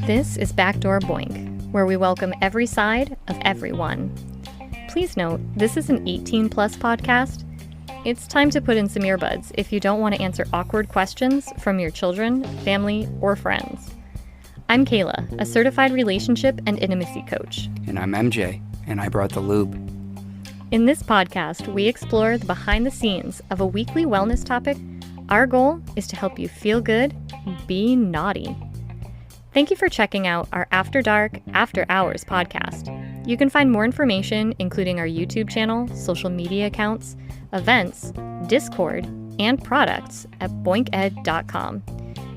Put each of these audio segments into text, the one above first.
This is Backdoor Boink, where we welcome every side of everyone. Please note, this is an 18-plus podcast. It's time to put in some earbuds if you don't want to answer awkward questions from your children, family, or friends. I'm Kayla, a certified relationship and intimacy coach. And I'm MJ, and I brought the lube. In this podcast, we explore the behind the scenes of a weekly wellness topic. Our goal is to help you feel good, be naughty. Thank you for checking out our After Dark, After Hours podcast. You can find more information, including our YouTube channel, social media accounts, events, Discord, and products at boinked.com.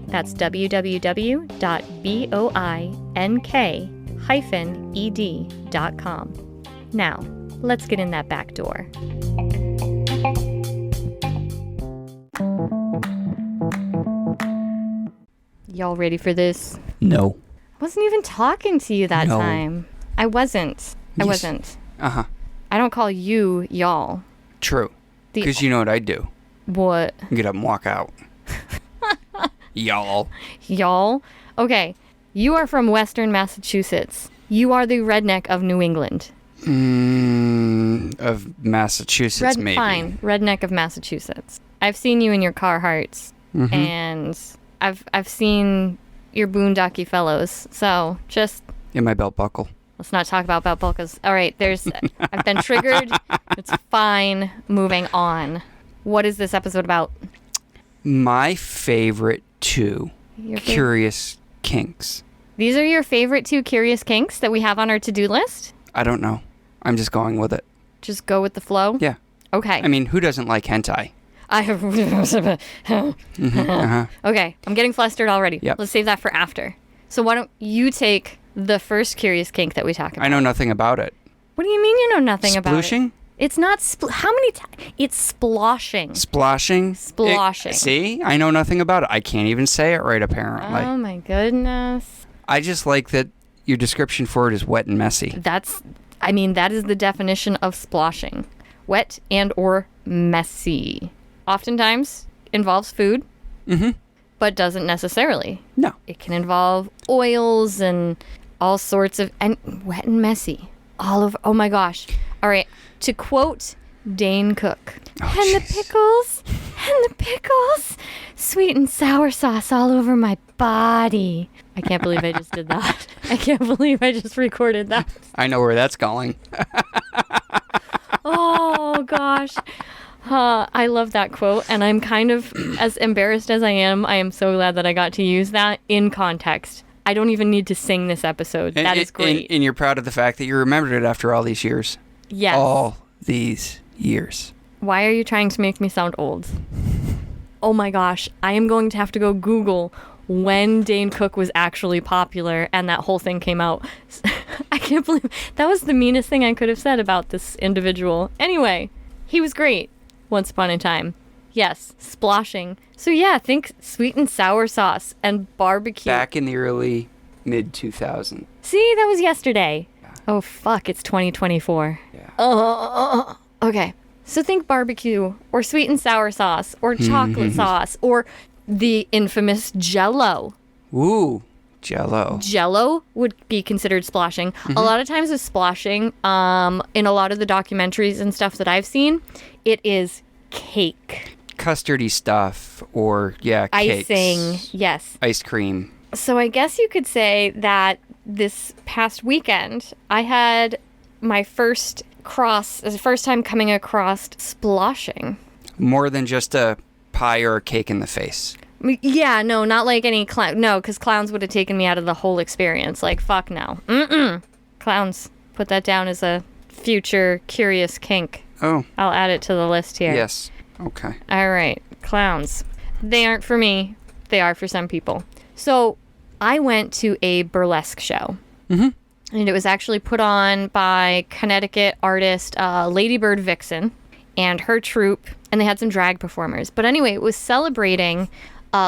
That's www.boink-ed.com. Now, let's get in that back door. Y'all ready for this? No. I wasn't even talking to you that time. I wasn't. Uh-huh. I don't call you y'all. True. Because you know what I'd do. What? Get up and walk out. Y'all. Y'all? Okay. You are from Western Massachusetts. You are the redneck of New England. Of Massachusetts, maybe. Fine. Redneck of Massachusetts. I've seen you in your Carhartts. Mm-hmm. And I've seen your boondocky fellows. So just... In my belt buckle. Let's not talk about belt buckles. All right, I've been triggered. It's fine. Moving on. What is this episode about? My favorite two curious kinks. These are your favorite two curious kinks that we have on our to-do list? I don't know. I'm just going with it. Just go with the flow? Yeah. Okay. I mean, who doesn't like hentai? Uh-huh. Okay, I'm getting flustered already. Yep. Let's save that for after. So why don't you take the first curious kink that we talk about? I know nothing about it. What do you mean you know nothing about it? Sploshing? It's not how many times? It's sploshing. Sploshing? Sploshing. See? I know nothing about it. I can't even say it right, apparently. Oh my goodness. I just like that your description for it is wet and messy. That is the definition of sploshing. Wet and or messy. Oftentimes involves food, but doesn't necessarily. No. It can involve oils and all sorts of, and wet and messy. All over, oh my gosh. All right, to quote Dane Cook, and the pickles, sweet and sour sauce all over my body. I can't believe I just did that. I can't believe I just recorded that. I know where that's going. Oh gosh. I love that quote, and I'm kind of, as embarrassed as I am so glad that I got to use that in context. I don't even need to sing this episode. That is great. And you're proud of the fact that you remembered it after all these years. Yes. All these years. Why are you trying to make me sound old? Oh my gosh, I am going to have to go Google when Dane Cook was actually popular and that whole thing came out. I can't believe that was the meanest thing I could have said about this individual. Anyway, he was great. Once upon a time. Yes, sploshing. So yeah, think sweet and sour sauce and barbecue. Back in the early mid-2000s. See, that was yesterday. Yeah. Oh fuck, it's 2024. Yeah. Okay. So think barbecue or sweet and sour sauce or chocolate sauce or the infamous Jell-O. Ooh, Jell-O. Jell-O would be considered sploshing. A lot of times with sploshing, in a lot of the documentaries and stuff that I've seen, it is cake. Custardy stuff or, cakes. Icing, yes. Ice cream. So I guess you could say that this past weekend, I had my first time coming across sploshing. More than just a pie or a cake in the face. Yeah, no, not like any clown. No, because clowns would have taken me out of the whole experience. Like, fuck no. Clowns. Put that down as a future curious kink. Oh. I'll add it to the list here. Yes. Okay. All right. Clowns. They aren't for me. They are for some people. So I went to a burlesque show. And it was actually put on by Connecticut artist Lady Bird Vixen and her troupe. And they had some drag performers. But anyway, it was celebrating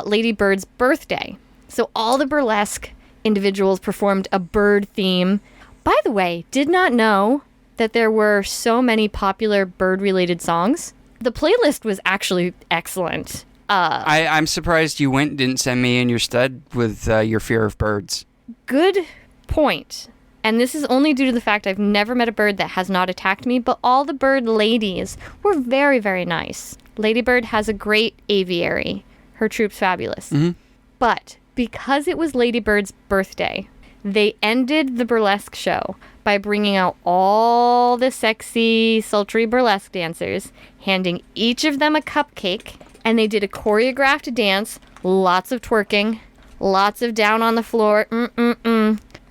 Lady Bird's birthday. So all the burlesque individuals performed a bird theme. By the way, did not know that there were so many popular bird-related songs. The playlist was actually excellent. I'm surprised you didn't send me in your stud with your fear of birds. good point. And this is only due to the fact I've never met a bird that has not attacked me, but all the bird ladies were very, very nice. Ladybird has a great aviary. Her troop's fabulous. Mm-hmm. But because it was Ladybird's birthday, they ended the burlesque show by bringing out all the sexy, sultry burlesque dancers, handing each of them a cupcake, and they did a choreographed dance, lots of twerking, lots of down on the floor,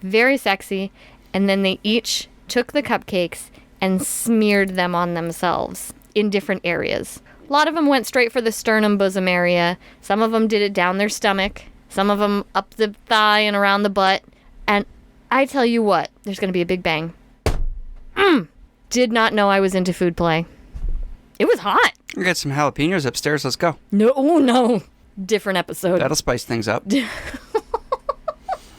very sexy, and then they each took the cupcakes and smeared them on themselves in different areas. A lot of them went straight for the sternum bosom area. Some of them did it down their stomach. Some of them up the thigh and around the butt. And I tell you what, there's going to be a big bang. Did not know I was into food play. It was hot. We got some jalapenos upstairs. Let's go. No, oh no. Different episode. That'll spice things up.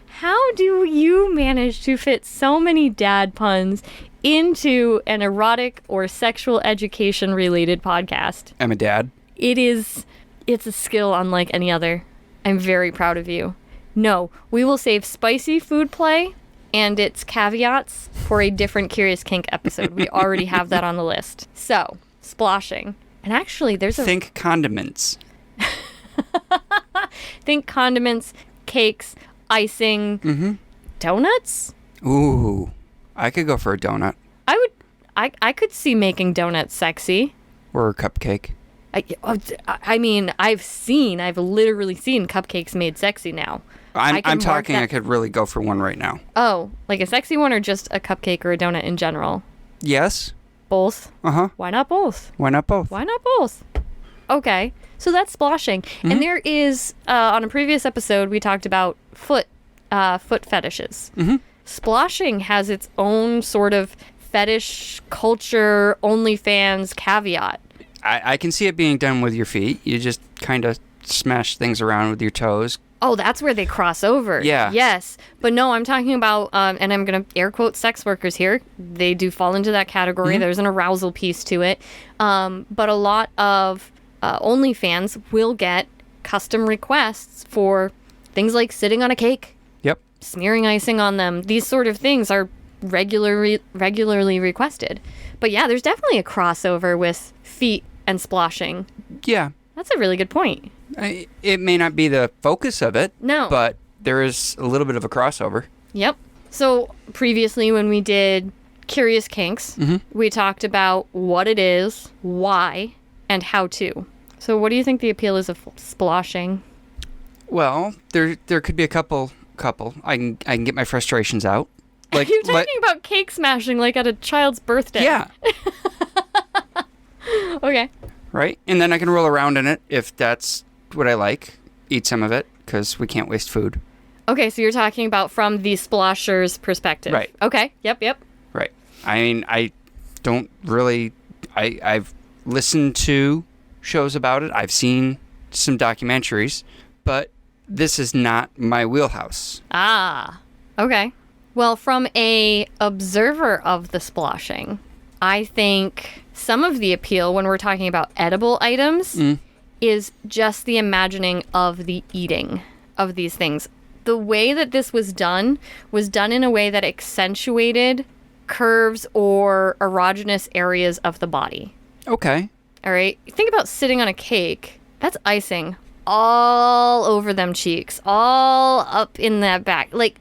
How do you manage to fit so many dad puns into an erotic or sexual education related podcast? I'm a dad. It's a skill unlike any other. I'm very proud of you. No, we will save spicy food play and its caveats for a different Curious Kink episode. We already have that on the list. So, sploshing. And actually, there's a... Think condiments. Think condiments, cakes, icing, donuts? Ooh, I could go for a donut. I could see making donuts sexy. Or a cupcake. I mean, I've literally seen cupcakes made sexy now. I'm talking I could really go for one right now. Oh, like a sexy one or just a cupcake or a donut in general? Yes. Both? Uh-huh. Why not both? Why not both? Why not both? Okay, so that's sploshing. And there is, on a previous episode, we talked about foot fetishes. Sploshing has its own sort of fetish culture, OnlyFans caveat. I can see it being done with your feet. You just kind of smash things around with your toes. Oh, that's where they cross over. Yeah. Yes. But no, I'm talking about, and I'm going to air quote sex workers here. They do fall into that category. There's an arousal piece to it. But a lot of OnlyFans will get custom requests for things like sitting on a cake. Yep. Smearing icing on them. These sort of things are regularly requested. But yeah, there's definitely a crossover with feet and sploshing. Yeah. That's a really good point. It may not be the focus of it. No. But there is a little bit of a crossover. Yep. So previously when we did Curious Kinks, we talked about what it is, why, and how to. So what do you think the appeal is of sploshing? Well, there could be a couple. I can get my frustrations out. Like, you're talking about cake smashing like at a child's birthday. Yeah. Okay. Right? And then I can roll around in it if that's what I like. Eat some of it, because we can't waste food. Okay, so you're talking about from the splosher's perspective. Right. Okay, yep. Right. I mean, I don't really... I've listened to shows about it. I've seen some documentaries, but this is not my wheelhouse. Ah, okay. Well, from a observer of the sploshing, I think some of the appeal when we're talking about edible items is just the imagining of the eating of these things. The way that this was done in a way that accentuated curves or erogenous areas of the body. Okay. All right. Think about sitting on a cake. That's icing all over them cheeks, all up in that back. Like,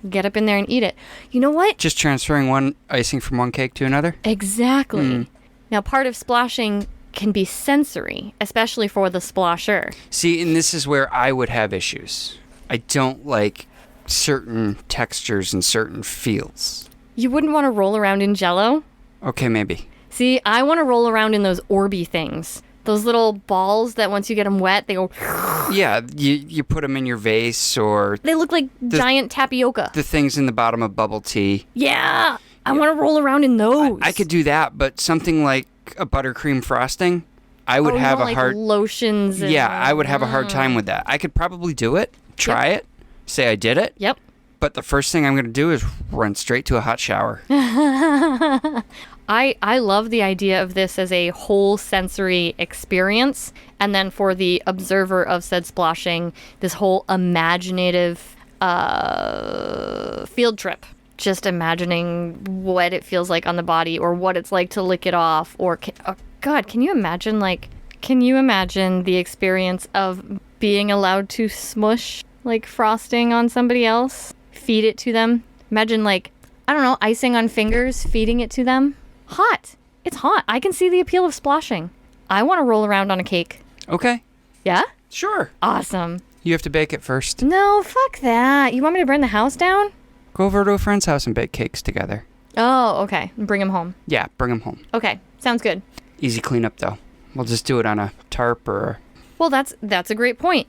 get up in there and eat it. You know what? Just transferring one icing from one cake to another? Exactly. Now, part of sploshing can be sensory, especially for the splosher. See, and this is where I would have issues. I don't like certain textures and certain feels. You wouldn't want to roll around in Jell-O? Okay, maybe. See, I want to roll around in those Orby things. Those little balls that once you get them wet, they go... Yeah, you put them in your vase or... They look like giant tapioca. The things in the bottom of bubble tea. Yeah, I want to roll around in those. I could do that, but something like a buttercream frosting, I would have a hard... lotions. Yeah, I would have a hard time with that. I could probably do it, try it, say I did it. Yep. But the first thing I'm going to do is run straight to a hot shower. I love the idea of this as a whole sensory experience. And then for the observer of said sploshing, this whole imaginative field trip. Just imagining what it feels like on the body or what it's like to lick it off. Or, oh God, can you imagine the experience of being allowed to smush like frosting on somebody else? Feed it to them. Imagine like, I don't know, icing on fingers, feeding it to them. Hot. It's hot. I can see the appeal of sploshing. I want to roll around on a cake. Okay. Yeah? Sure. Awesome. You have to bake it first. No, fuck that. You want me to burn the house down? Go over to a friend's house and bake cakes together. Oh, okay. Bring them home. Yeah, bring them home. Okay. Sounds good. Easy cleanup, though. We'll just do it on a tarp or... Well, that's a great point.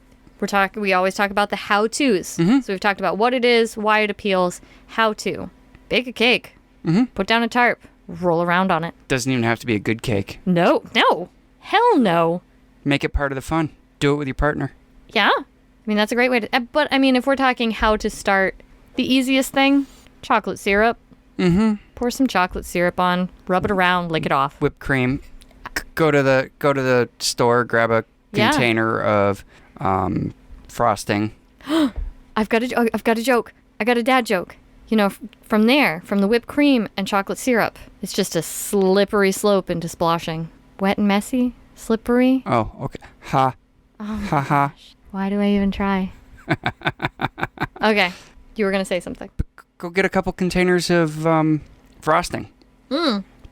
We always talk about the how-tos. Mm-hmm. So we've talked about what it is, why it appeals, how to. Bake a cake. Mm-hmm. Put down a tarp. Roll around on it. Doesn't even have to be a good cake. No. Hell no. Make it part of the fun. Do it with your partner. Yeah. I mean, that's a great way to... But, I mean, if we're talking how to start, the easiest thing, chocolate syrup. Mm-hmm. Pour some chocolate syrup on, rub it around, lick it off. Whipped cream. Go to the store, grab a container of frosting. I've got a joke. I got a dad joke. You know, from the whipped cream and chocolate syrup, it's just a slippery slope into sploshing. Wet and messy, slippery. Oh, okay. Ha. Oh ha ha. Gosh. Why do I even try? Okay, you were gonna say something. Go get a couple containers of frosting.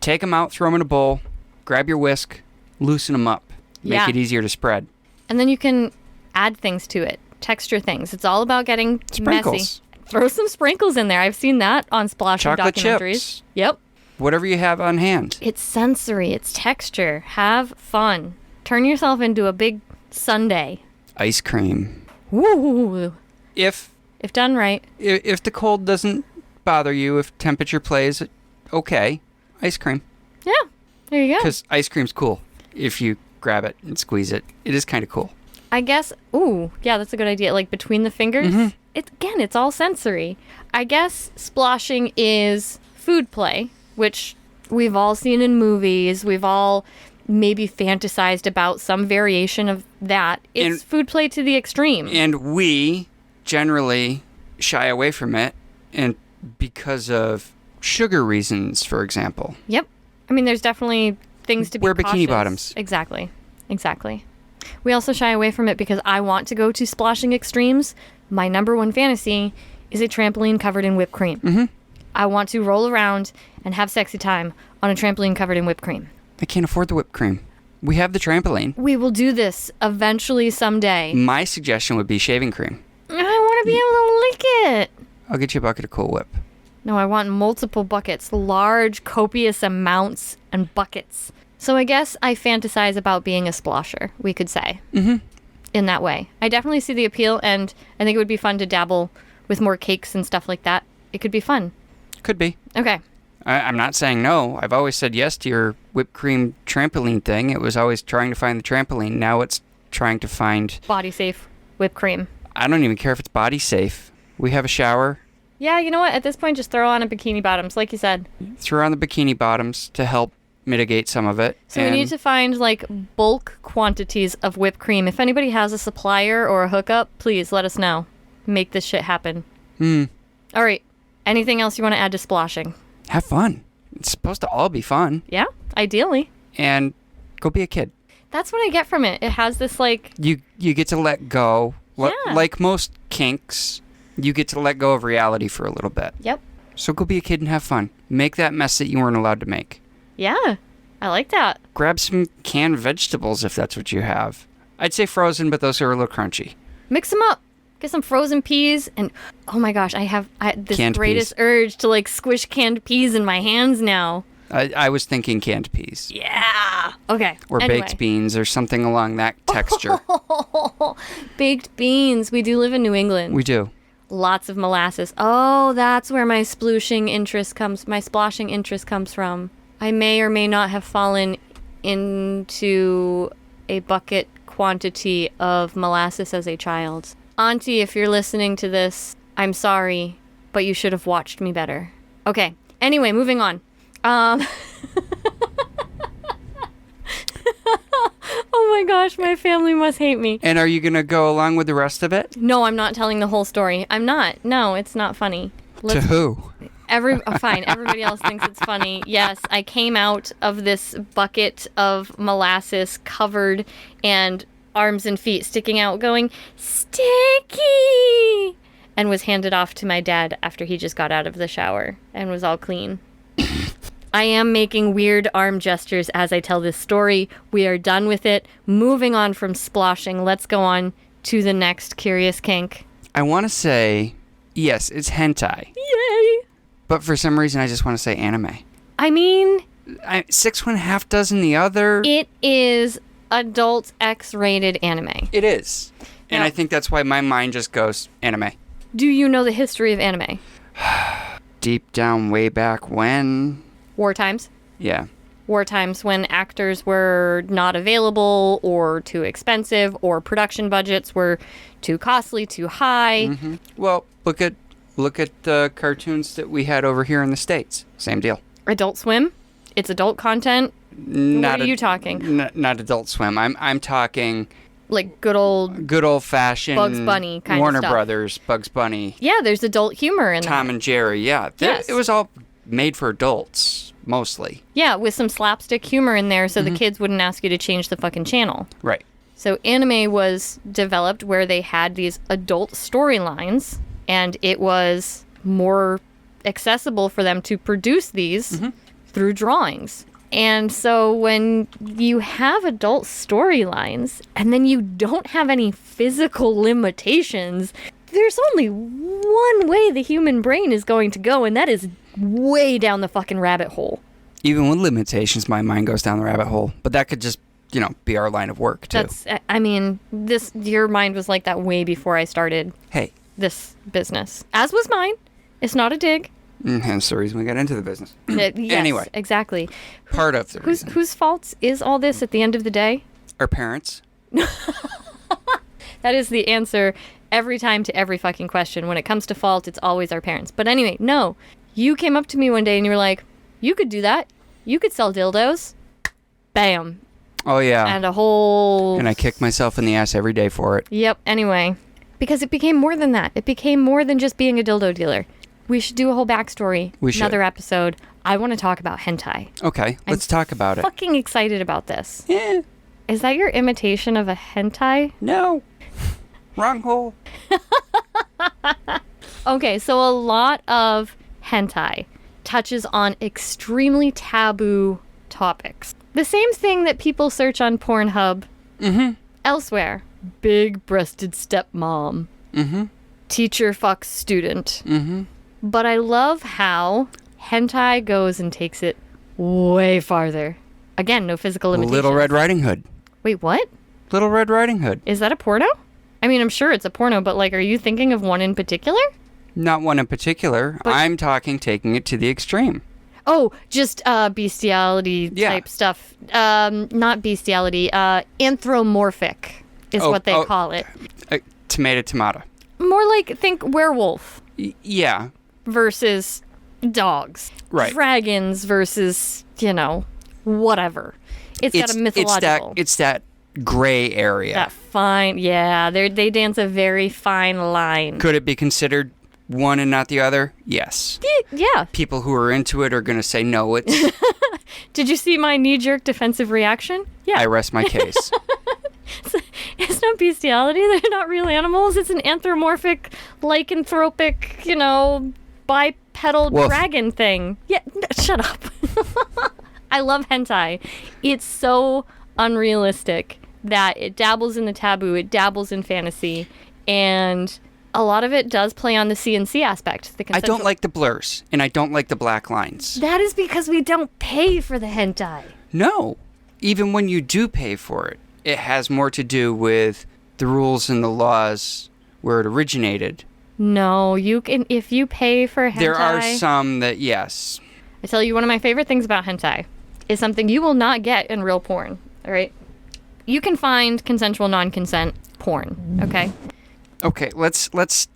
Take them out, throw them in a bowl, grab your whisk, loosen them up. Make it easier to spread. And then you can add things to it, texture things. It's all about getting Sprinkles. messy. Throw some sprinkles in there. I've seen that on splashing Chocolate documentaries. Chips. Yep. Whatever you have on hand. It's sensory. It's texture. Have fun. Turn yourself into a big sundae. Ice cream. Woo! If done right. If the cold doesn't bother you, if temperature plays, okay, ice cream. Yeah, there you go. Because ice cream's cool. If you grab it and squeeze it, it is kind of cool. I guess, yeah, that's a good idea. Like between the fingers, it's all sensory. I guess sploshing is food play, which we've all seen in movies. We've all maybe fantasized about some variation of that. It's food play to the extreme. And we generally shy away from it, and because of sugar reasons, for example. Yep. I mean, there's definitely things to be Wear cautious. bikini bottoms. Exactly. We also shy away from it because I want to go to sploshing extremes. My number one fantasy is a trampoline covered in whipped cream. Mm-hmm. I want to roll around and have sexy time on a trampoline covered in whipped cream. I can't afford the whipped cream. We have the trampoline. We will do this eventually someday. My suggestion would be shaving cream. I want to be able to lick it. I'll get you a bucket of Cool Whip. No, I want multiple buckets, large, copious amounts and buckets. So I guess I fantasize about being a splosher, we could say, in that way. I definitely see the appeal, and I think it would be fun to dabble with more cakes and stuff like that. It could be fun. Could be. Okay. I'm not saying no. I've always said yes to your whipped cream trampoline thing. It was always trying to find the trampoline. Now it's trying to find... Body safe whipped cream. I don't even care if it's body safe. We have a shower. Yeah, you know what? At this point, just throw on a bikini bottoms, like you said. Throw on the bikini bottoms to help mitigate some of it. So we need to find, like, bulk quantities of whipped cream. If anybody has a supplier or a hookup, please let us know. Make this shit happen. All right. Anything else you want to add to sploshing? Have fun. It's supposed to all be fun. Yeah, ideally. And go be a kid. That's what I get from it. It has this, like... You get to let go. Yeah. Like most kinks, you get to let go of reality for a little bit. Yep. So go be a kid and have fun. Make that mess that you weren't allowed to make. Yeah, I like that. Grab some canned vegetables if that's what you have. I'd say frozen, but those are a little crunchy. Mix them up. Get some frozen peas, and oh my gosh, I have this Canned greatest peas. urge to like squish canned peas in my hands now. I was thinking canned peas. Yeah. Okay. Or anyway. baked beans or something along that texture. Baked beans. We do live in New England. We do. Lots of molasses. Oh, that's where my sploshing interest comes from. I may or may not have fallen into a bucket quantity of molasses as a child. Auntie, if you're listening to this, I'm sorry, but you should have watched me better. Okay. Anyway, moving on. Oh my gosh, my family must hate me. And are you going to go along with the rest of it? No, I'm not telling the whole story. I'm not. No, it's not funny. To who? Fine. Everybody else thinks it's funny. Yes, I came out of this bucket of molasses covered and arms and feet sticking out going, sticky, and was handed off to my dad after he just got out of the shower and was all clean. I am making weird arm gestures as I tell this story. We are done with it. Moving on from sploshing, let's go on to the next curious kink. I want to say, yes, it's hentai. Yay! But for some reason, I just want to say anime. I mean... 6 1/2 dozen the other. It is adult X-rated anime. It is. And Now, I think that's why my mind just goes anime. do you know the history of anime? Deep down way back when. War times. Yeah. War times when actors were not available or too expensive or production budgets were too costly, too high. Mm-hmm. Well, look at the cartoons that we had over here in the States. Same deal. Adult Swim. It's adult content. What are you talking? Not Adult Swim. I'm talking Like good old fashioned Bugs Bunny kind of Warner stuff. Brothers, Bugs Bunny. Yeah, there's adult humor in Tom that. and Jerry. Yeah, Yes. It was all made for adults mostly. Yeah, with some slapstick humor in there so the kids wouldn't ask you to change the fucking channel. Right. So anime was developed where they had these adult storylines, and it was more accessible for them to produce these through drawings. And so when you have adult storylines and then you don't have any physical limitations, there's only one way the human brain is going to go, and that is way down the fucking rabbit hole. Even with limitations, my mind goes down the rabbit hole. But that could just, be our line of work, too. Your mind was like that way before I started Hey. this business. As was mine. It's not a dig. Hence the reason we got into the business. Yes, Anyway. Exactly. Part of the reason. Whose fault is all this at the end of the day? Our parents. That is the answer every time to every fucking question. When it comes to fault, it's always our parents. But anyway, no. You came up to me one day and you were like, you could do that. You could sell dildos. Bam. Oh, yeah. And I kick myself in the ass every day for it. Yep. Anyway. Because it became more than that. It became more than just being a dildo dealer. We should do a whole backstory. We should. Another episode. I want to talk about hentai. Okay, let's talk about it. Fucking excited about this. Yeah. Is that your imitation of a hentai? No. Wrong hole. Okay, so a lot of hentai touches on extremely taboo topics. The same thing that people search on Pornhub elsewhere. Big-breasted stepmom. Teacher fucks student. But I love how hentai goes and takes it way farther. Again, no physical limitations. Little Red Riding Hood. Wait, what? Little Red Riding Hood. Is that a porno? I mean, I'm sure it's a porno, but are you thinking of one in particular? Not one in particular. But I'm talking taking it to the extreme. Oh, just bestiality type stuff. Not bestiality. Anthropomorphic is what they call it. Tomato. More like, think werewolf Yeah. versus dogs. Right. Dragons versus, whatever. It's got a mythological. It's that gray area. That fine, yeah. They dance a very fine line. Could it be considered one and not the other? Yes. Yeah. People who are into it are going to say no. It's. Did you see my knee-jerk defensive reaction? Yeah. I rest my case. It's not bestiality. They're not real animals. It's an anthropomorphic, lycanthropic, bipedal dragon thing. Yeah, shut up. I love hentai. It's so unrealistic that it dabbles in the taboo, it dabbles in fantasy, and a lot of it does play on the CNC aspect. I don't like the blurs, and I don't like the black lines. That is because we don't pay for the hentai. No. Even when you do pay for it, it has more to do with the rules and the laws where it originated. No, you can, if you pay for hentai. There are some that, yes. I tell you, one of my favorite things about hentai is something you will not get in real porn, all right? You can find consensual non-consent porn, okay? Okay, let's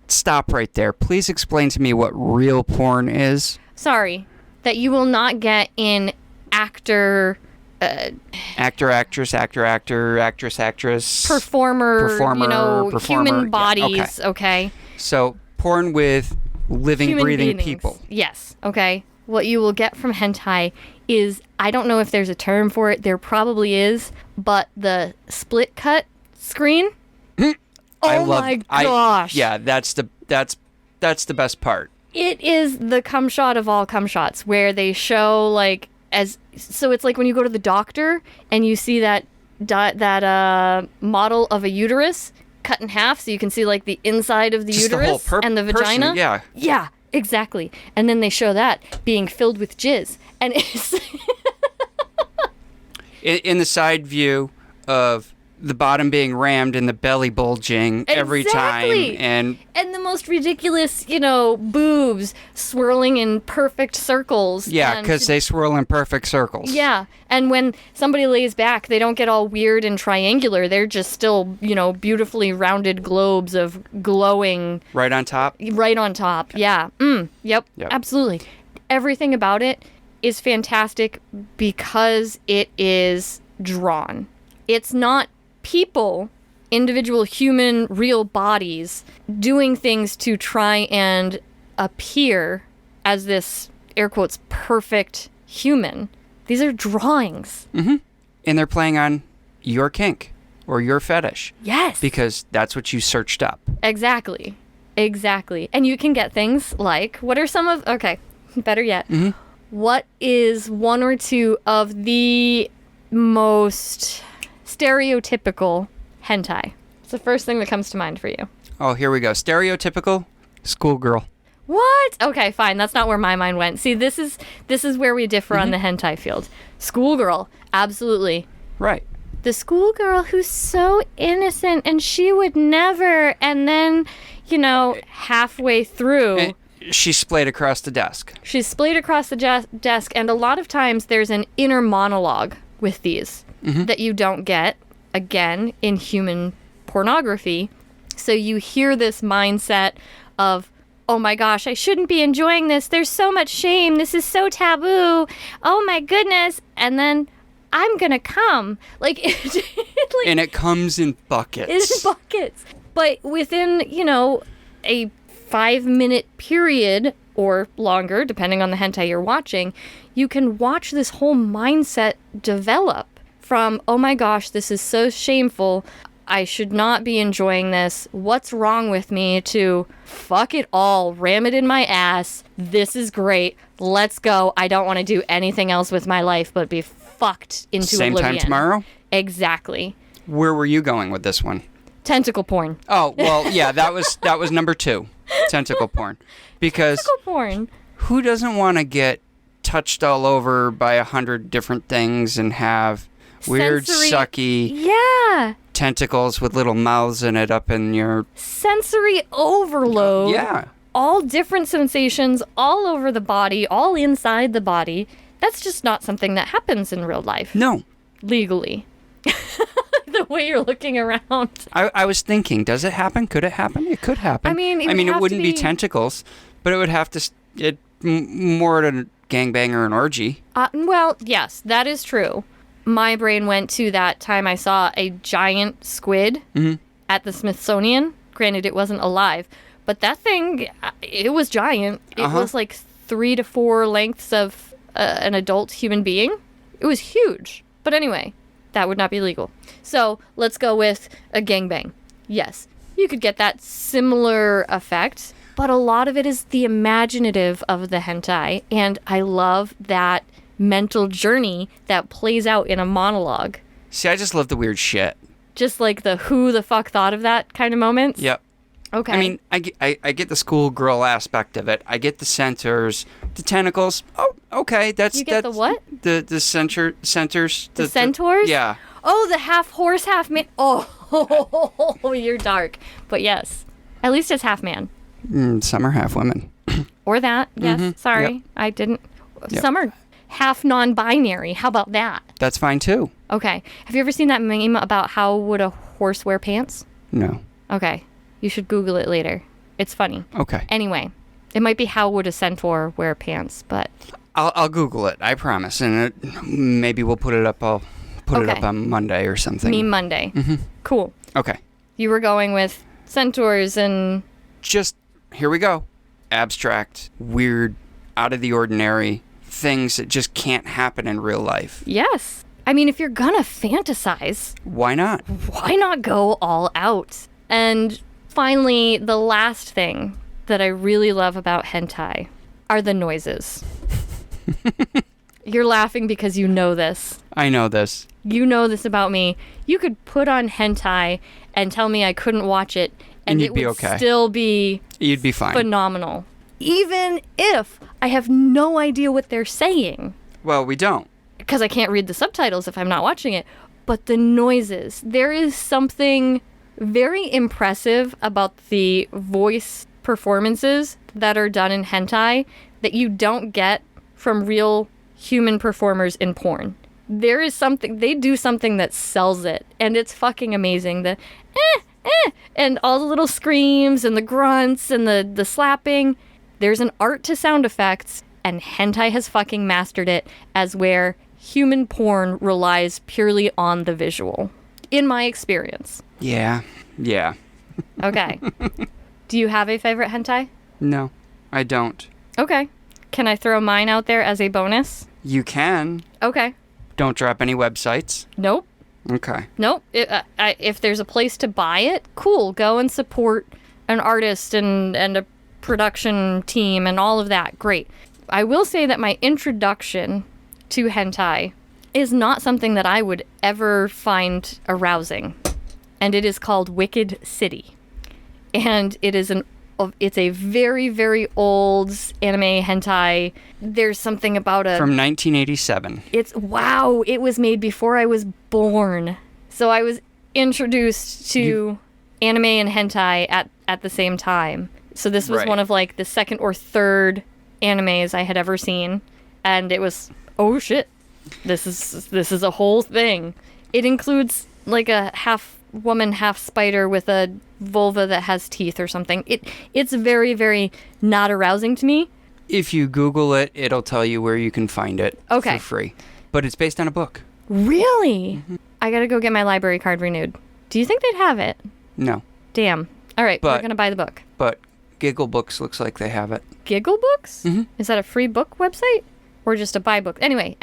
stop right there. Please explain to me what real porn is. Sorry, that you will not get in actor actor, actress, actor, actor, actress, actress, performer, human bodies, yeah, okay? So porn with living, Human breathing beings. people. Yes, okay? What you will get from hentai is, I don't know if there's a term for it, there probably is, but the split cut screen. Oh my gosh. Yeah, that's the best part. It is the cum shot of all cum shots, where they show like so it's like when you go to the doctor and you see that model of a uterus cut in half, so you can see like the inside of the Just uterus the whole and the vagina. Person, yeah. Yeah, exactly. And then they show that being filled with jizz, and it's in the side view of the bottom being rammed and the belly bulging every Exactly. time, and the most ridiculous, boobs swirling in perfect circles. yeah, because they swirl in perfect circles. Yeah, and when somebody lays back, they don't get all weird and triangular. They're just still, beautifully rounded globes of glowing. Right on top? Right on top, yeah. Yep, absolutely. Everything about it is fantastic because it is drawn. It's not people, individual human, real bodies, doing things to try and appear as this, air quotes, perfect human. These are drawings. Mm-hmm. And they're playing on your kink or your fetish. Yes. Because that's what you searched up. Exactly. And you can get things like, better yet. Mm-hmm. What is one or two of the most stereotypical hentai? It's the first thing that comes to mind for you. Oh, here we go. Stereotypical schoolgirl. What? Okay, fine. That's not where my mind went. See, this is where we differ on the hentai field. Schoolgirl, absolutely. Right. The schoolgirl who's so innocent and she would never, and then, halfway through, she's splayed across the desk. She's splayed across the desk, and a lot of times there's an inner monologue with these that you don't get, again, in human pornography. So you hear this mindset of, oh my gosh, I shouldn't be enjoying this. There's so much shame. This is so taboo. Oh my goodness. And then I'm going to come. And it comes in buckets. In buckets. But within, a 5-minute period or longer, depending on the hentai you're watching, you can watch this whole mindset develop from, oh my gosh, this is so shameful. I should not be enjoying this. What's wrong with me? To fuck it all, ram it in my ass. This is great. Let's go. I don't want to do anything else with my life but be fucked into Same oblivion. time tomorrow? Exactly. Where were you going with this one? Tentacle porn. Oh, well, yeah, that was number 2. Tentacle porn. Because Tentacle porn. Who doesn't want to get touched all over by 100 different things and have weird, sucky tentacles with little mouths in it up in your... Sensory overload. Yeah. All different sensations all over the body, all inside the body. That's just not something that happens in real life. No. Legally. The way you're looking around. I was thinking, does it happen? Could it happen? It could happen. I mean, it wouldn't be tentacles, but it would have to... more at a gangbang or an orgy. Well, yes, that is true. My brain went to that time I saw a giant squid at the Smithsonian. Granted, it wasn't alive, but that thing, it was giant. It was like 3 to 4 lengths of an adult human being. It was huge. But anyway, that would not be legal. So let's go with a gangbang. Yes, you could get that similar effect, but a lot of it is the imaginative of the hentai, and I love that mental journey that plays out in a monologue. See, I just love the weird shit. Just like the who the fuck thought of that kind of moments? Yep. Okay. I mean, I get the schoolgirl aspect of it. I get the centers, the tentacles. Oh, okay. You get the what? The centers. The centaurs? Yeah. Oh, the half horse, half man. Oh, you're dark. But yes, at least it's half man. Some are half women. Or that. Yes. Sorry. Yep. I didn't. Yep. Some are half non-binary. How about that? That's fine too. Okay. Have you ever seen that meme about how would a horse wear pants? No. Okay. You should Google it later. It's funny. Okay. Anyway, it might be how would a centaur wear pants, but... I'll Google it. I promise, and maybe we'll put it up. I'll put it up on Monday or something. Meme Monday. Mm-hmm. Cool. Okay. You were going with centaurs and... Just, here we go. Abstract, weird, out of the ordinary things that just can't happen in real life. Yes. I mean, if you're gonna fantasize... Why not? Why not go all out? And finally, the last thing that I really love about hentai are the noises. You're laughing because you know this. I know this. You know this about me. You could put on hentai and tell me I couldn't watch it, and it would still be... You'd be fine. Phenomenal. Even if I have no idea what they're saying. Well, we don't. Because I can't read the subtitles if I'm not watching it. But the noises. There is something very impressive about the voice performances that are done in hentai that you don't get from real human performers in porn. There is something, they do something that sells it, and it's fucking amazing. The and all the little screams and the grunts and the slapping. There's an art to sound effects, and hentai has fucking mastered it as where human porn relies purely on the visual, in my experience. Yeah. Okay. Do you have a favorite hentai? No, I don't. Okay. Can I throw mine out there as a bonus? You can. Okay. Don't drop any websites. Nope. Okay. Nope. If there's a place to buy it, cool. Go and support an artist and a production team and all of that. Great. I will say that my introduction to hentai is not something that I would ever find arousing. And it is called Wicked City. And it's a very, very old anime hentai. There's something about from 1987. It was made before I was born. So I was introduced to anime and hentai at the same time. So this was one of like the second or third animes I had ever seen. And it was, oh shit, this is a whole thing. It includes like a half woman, half spider with a vulva that has teeth or something. It's very, very not arousing to me. If you Google it, it'll tell you where you can find it for free. But it's based on a book. Really? Mm-hmm. I gotta go get my library card renewed. Do you think they'd have it? No. Damn. All right, we're gonna buy the book. But Giggle Books looks like they have it. Giggle Books? Mm-hmm. Is that a free book website? Or just a buy book? Anyway.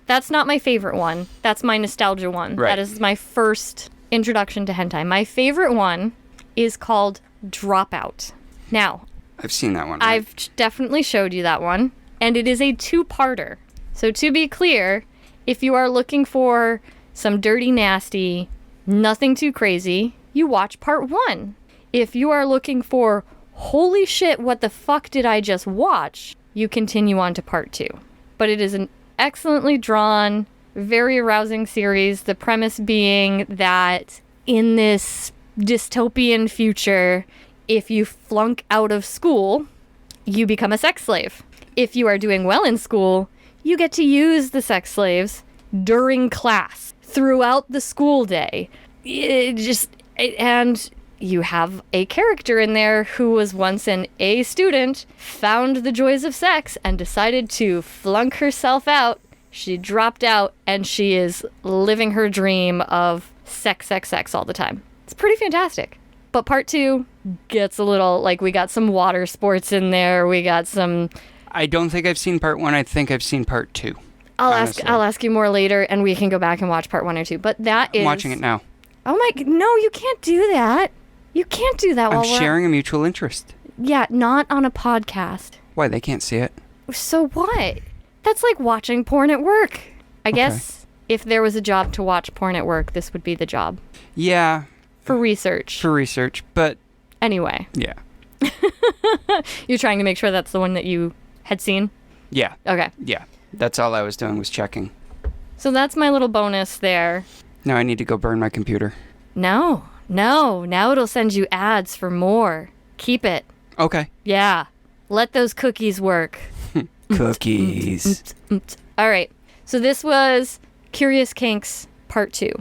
That's not my favorite one. That's my nostalgia one. Right. That is my first introduction to hentai. My favorite one is called Dropout. Now, I've seen that one. Right? I've definitely showed you that one, and it is a two-parter. So to be clear, if you are looking for some dirty, nasty, nothing too crazy, you watch part 1. If you are looking for, holy shit, what the fuck did I just watch, you continue on to part 2. But it is an excellently drawn, very arousing series. The premise being that in this dystopian future, if you flunk out of school, you become a sex slave. If you are doing well in school, you get to use the sex slaves during class, throughout the school day. And you have a character in there who was once an A student, found the joys of sex, and decided to flunk herself out. She dropped out, and she is living her dream of sex all the time. It's pretty fantastic. But part 2 gets a little, like, we got some water sports in there. We got some... I don't think I've seen part 1. I think I've seen part 2. I'll ask you more later, and we can go back and watch part 1 or 2. But I'm watching it now. Oh my... No, you can't do that. You can't do that while I'm sharing a mutual interest. Yeah, not on a podcast. Why? They can't see it. So what? That's like watching porn at work. I guess if there was a job to watch porn at work, this would be the job. Yeah. For research, but... Anyway. Yeah. You're trying to make sure that's the one that you had seen? Yeah. Okay. Yeah. That's all I was doing was checking. So that's my little bonus there. Now I need to go burn my computer. No. Now it'll send you ads for more. Keep it. Okay. Yeah. Let those cookies work. Cookies. All right. So this was Curious Kinks Part 2.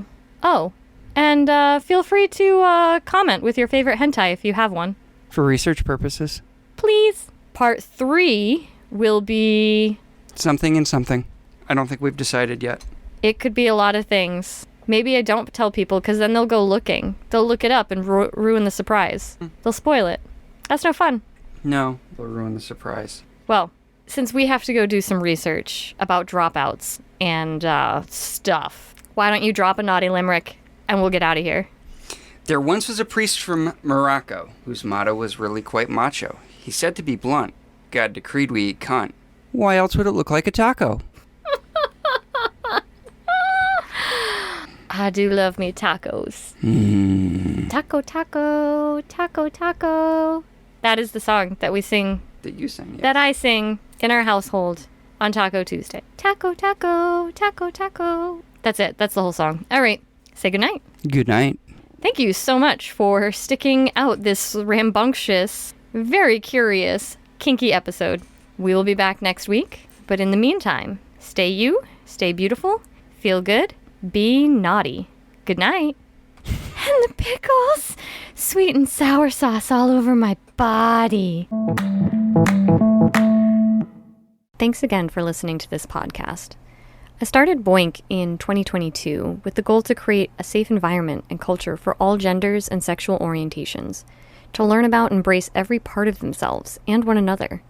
Oh. And feel free to comment with your favorite hentai if you have one. For research purposes. Please. Part 3 will be something and something. I don't think we've decided yet. It could be a lot of things. Maybe I don't tell people because then they'll go looking. They'll look it up and ruin the surprise. They'll spoil it. That's no fun. No, they'll ruin the surprise. Well, since we have to go do some research about dropouts and stuff, why don't you drop a naughty limerick and we'll get out of here. There once was a priest from Morocco whose motto was really quite macho. He said, to be blunt, God decreed we eat cunt. Why else would it look like a taco? I do love me tacos. Taco, taco, taco, taco. That is the song that we sing. That you sing, yes. That I sing in our household on Taco Tuesday. Taco, taco, taco, taco. That's it. That's the whole song. All right. Say goodnight. Good night. Thank you so much for sticking out this rambunctious, very curious, kinky episode. We will be back next week. But in the meantime, stay you, stay beautiful, feel good, be naughty. Good night. And the pickles, sweet and sour sauce all over my body. Thanks again for listening to this podcast. I started Boink in 2022 with the goal to create a safe environment and culture for all genders and sexual orientations, to learn about and embrace every part of themselves and one another.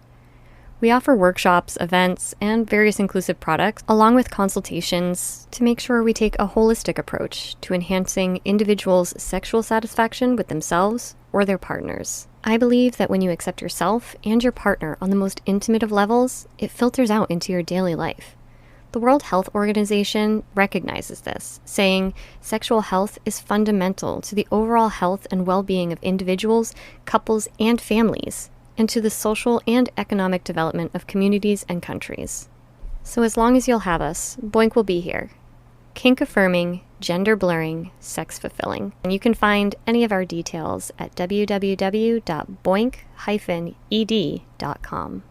We offer workshops, events, and various inclusive products, along with consultations to make sure we take a holistic approach to enhancing individuals' sexual satisfaction with themselves or their partners. I believe that when you accept yourself and your partner on the most intimate of levels, it filters out into your daily life. The World Health Organization recognizes this, saying sexual health is fundamental to the overall health and well-being of individuals, couples, and families, and to the social and economic development of communities and countries. So as long as you'll have us, Boink will be here. Kink-affirming, gender-blurring, sex-fulfilling. And you can find any of our details at www.boink-ed.com.